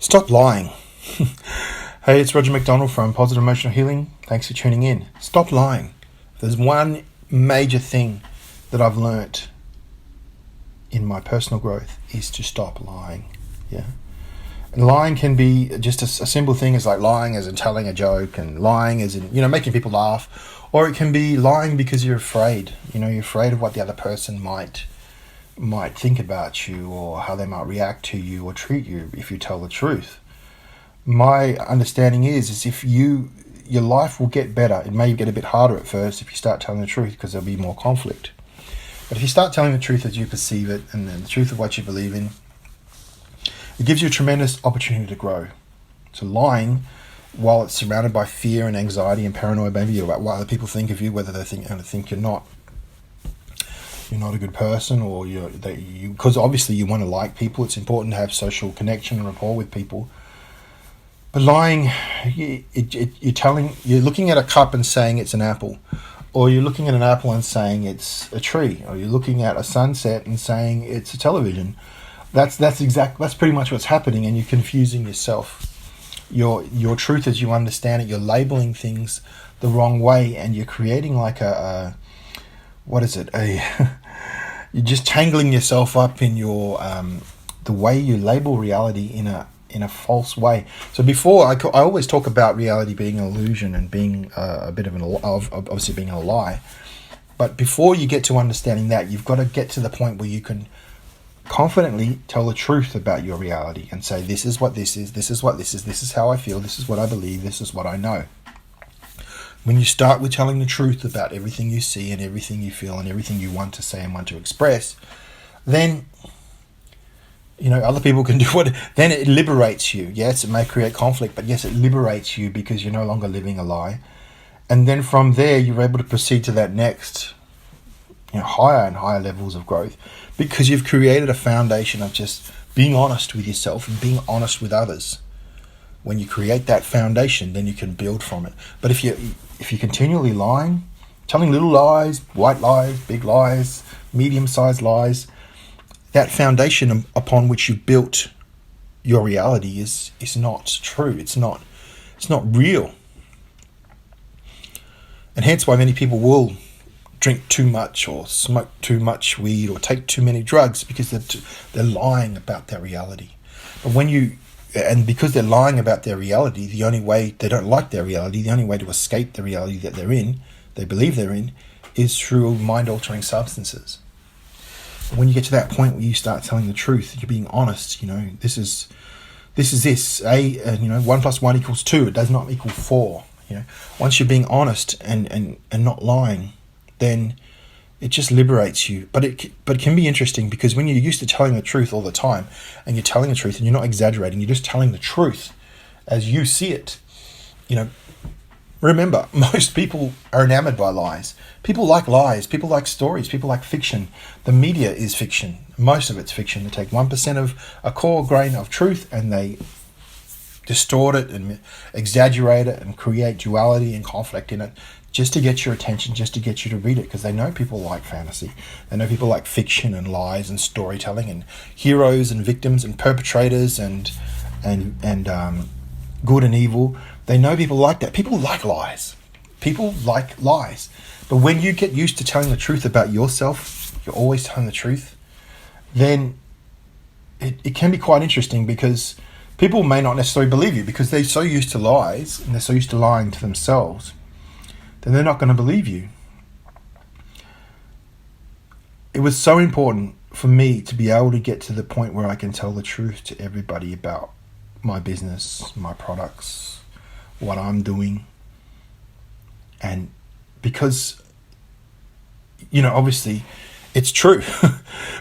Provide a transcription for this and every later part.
Stop lying. Hey, it's Roger McDonald from Positive Emotional Healing. Thanks for tuning in. Stop lying. If there's one major thing that I've learnt in my personal growth is to stop lying. Yeah. And lying can be just a simple thing as like lying as in telling a joke and lying as in, making people laugh. Or it can be lying because you're afraid. You're afraid of what the other person might think about you or how they might react to you or treat you if you tell the truth. My understanding is if your life will get better. It may get a bit harder at first if you start telling the truth because there'll be more conflict. But if you start telling the truth as you perceive it and the truth of what you believe in, it gives you a tremendous opportunity to grow. So lying, while it's surrounded by fear and anxiety and paranoia, maybe about what other people think of you, whether they think you're not a good person, or because obviously you want to like people. It's important to have social connection and rapport with people. But lying, you're looking at a cup and saying it's an apple, or you're looking at an apple and saying it's a tree, or you're looking at a sunset and saying it's a television. That's pretty much what's happening, and you're confusing yourself. Your truth as you understand it, you're labeling things the wrong way, and you're creating like you're just tangling yourself up in your the way you label reality in a false way. So before, I always talk about reality being an illusion and being a bit of obviously being a lie. But before you get to understanding that, you've got to get to the point where you can confidently tell the truth about your reality and say, this is what this is, this is what this is, this is how I feel, this is what I believe, this is what I know. When you start with telling the truth about everything you see and everything you feel and everything you want to say and want to express, then other people can do then it liberates you. Yes, it may create conflict, but yes, it liberates you because you're no longer living a lie. And then from there, you're able to proceed to that next, higher and higher levels of growth, because you've created a foundation of just being honest with yourself and being honest with others. When you create that foundation, then you can build from it. But if you're continually lying, telling little lies, white lies, big lies, medium-sized lies, that foundation upon which you built your reality is not true. It's not real. And hence why many people will drink too much or smoke too much weed or take too many drugs, because they're lying about their reality. But because they're lying about their reality, the only way they don't like their reality, the only way to escape the reality that they believe they're in, is through mind-altering substances. But when you get to that point where you start telling the truth, you're being honest, this is 1 + 1 = 2. It does not equal 4. Once you're being honest and not lying, then it just liberates you. But it can be interesting, because when you're used to telling the truth all the time, and you're telling the truth and you're not exaggerating, you're just telling the truth as you see it. Remember, most people are enamored by lies. People like lies. People like stories. People like fiction. The media is fiction. Most of it's fiction. They take 1% of a core grain of truth and they distort it and exaggerate it and create duality and conflict in it, just to get your attention, just to get you to read it, because they know people like fantasy. They know people like fiction and lies and storytelling and heroes and victims and perpetrators and good and evil. They know people like that. People like lies. People like lies. But when you get used to telling the truth about yourself, you're always telling the truth, then it can be quite interesting, because people may not necessarily believe you because they're so used to lies and they're so used to lying to themselves. Then they're not going to believe you. It was so important for me to be able to get to the point where I can tell the truth to everybody about my business, my products, what I'm doing. And because, obviously it's true,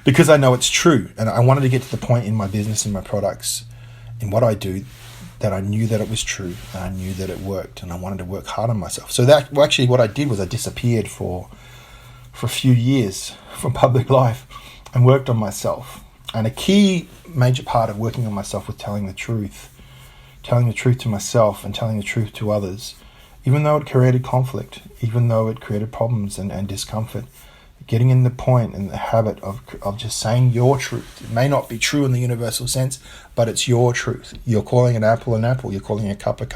because I know it's true. And I wanted to get to the point in my business and my products, in what I do, that I knew that it was true, and I knew that it worked, and I wanted to work hard on myself. So actually what I did was I disappeared for a few years from public life and worked on myself. And a key major part of working on myself was telling the truth to myself and telling the truth to others, even though it created conflict, even though it created problems and discomfort. getting in the point and the habit of just saying your truth. It may not be true in the universal sense, but it's your truth. You're calling an apple, you're calling a cup, you're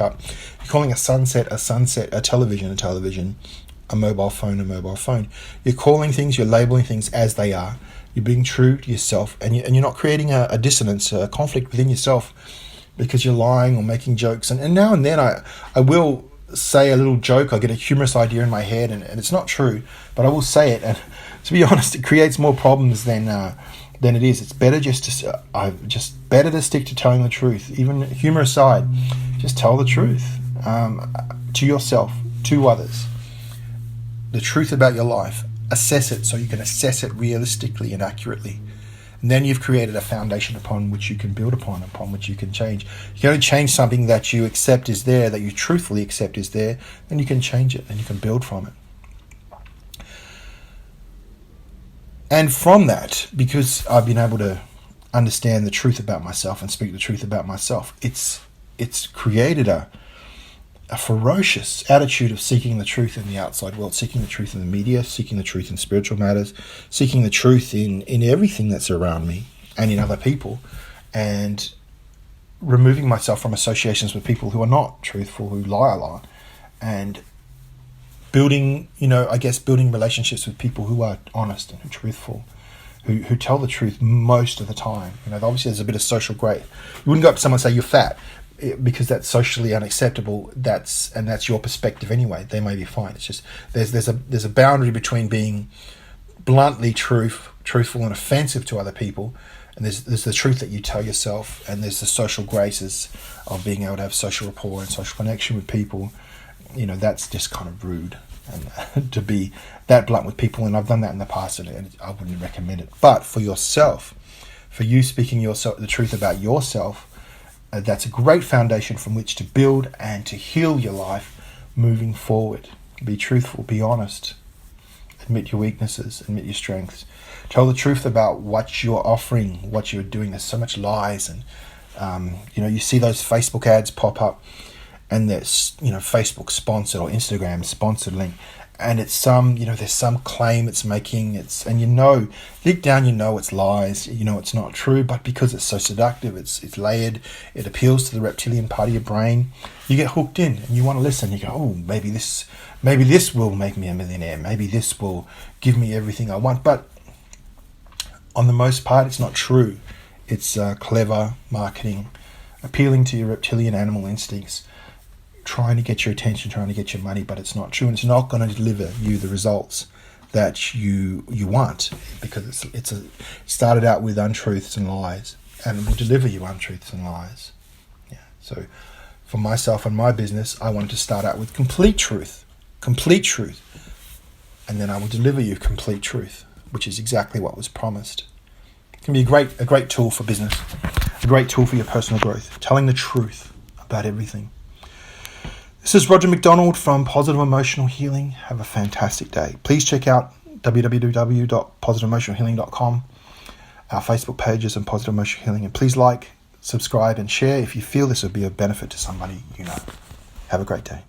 calling a sunset, a television, a mobile phone. You're calling things, you're labeling things as they are. You're being true to yourself, and you're not creating a dissonance, a conflict within yourself because you're lying or making jokes. And now and then I will say a little joke. I get a humorous idea in my head, and it's not true, but I will say it. And to be honest, it creates more problems than it is. It's better better to stick to telling the truth. Even humor aside, just tell the truth to yourself, to others. The truth about your life. Assess it so you can assess it realistically and accurately. And then you've created a foundation upon which you can build upon which you can change. You can only change something that you accept is there, that you truthfully accept is there, then you can change it and you can build from it. And from that, because I've been able to understand the truth about myself and speak the truth about myself, it's created a ferocious attitude of seeking the truth in the outside world, seeking the truth in the media, seeking the truth in spiritual matters, seeking the truth in everything that's around me and in other people, and removing myself from associations with people who are not truthful, who lie a lot, and building relationships with people who are honest and truthful, who tell the truth most of the time. Obviously there's a bit of social grey. You wouldn't go up to someone and say you're fat, because that's socially unacceptable. That's your perspective anyway. They may be fine. It's just there's a boundary between being bluntly truthful and offensive to other people, and there's the truth that you tell yourself, and there's the social graces of being able to have social rapport and social connection with people. That's just kind of rude, and to be that blunt with people. And I've done that in the past, and I wouldn't recommend it. But for yourself, for you speaking the truth about yourself. That's a great foundation from which to build and to heal your life moving forward. Be truthful, be honest, admit your weaknesses, admit your strengths. Tell the truth about what you're offering, what you're doing. There's so much lies, and you see those Facebook ads pop up, and there's Facebook sponsored or Instagram sponsored link, and it's there's some claim it's making, and deep down it's lies, it's not true, but because it's so seductive, it's layered, it appeals to the reptilian part of your brain, you get hooked in and you want to listen. You go, oh, maybe this will make me a millionaire, maybe this will give me everything I want. But on the most part, it's not true. It's clever marketing, appealing to your reptilian animal instincts, trying to get your attention, trying to get your money, but it's not true, and it's not going to deliver you the results that you want, because it started out with untruths and lies, and it will deliver you untruths and lies. Yeah. So for myself and my business, I wanted to start out with complete truth, and then I will deliver you complete truth, which is exactly what was promised. It can be a great tool for business, a great tool for your personal growth, telling the truth about everything. This is Roger McDonald from Positive Emotional Healing. Have a fantastic day. Please check out www.positiveemotionalhealing.com, our Facebook pages and Positive Emotional Healing. And please like, subscribe and share if you feel this would be of benefit to somebody you know. Have a great day.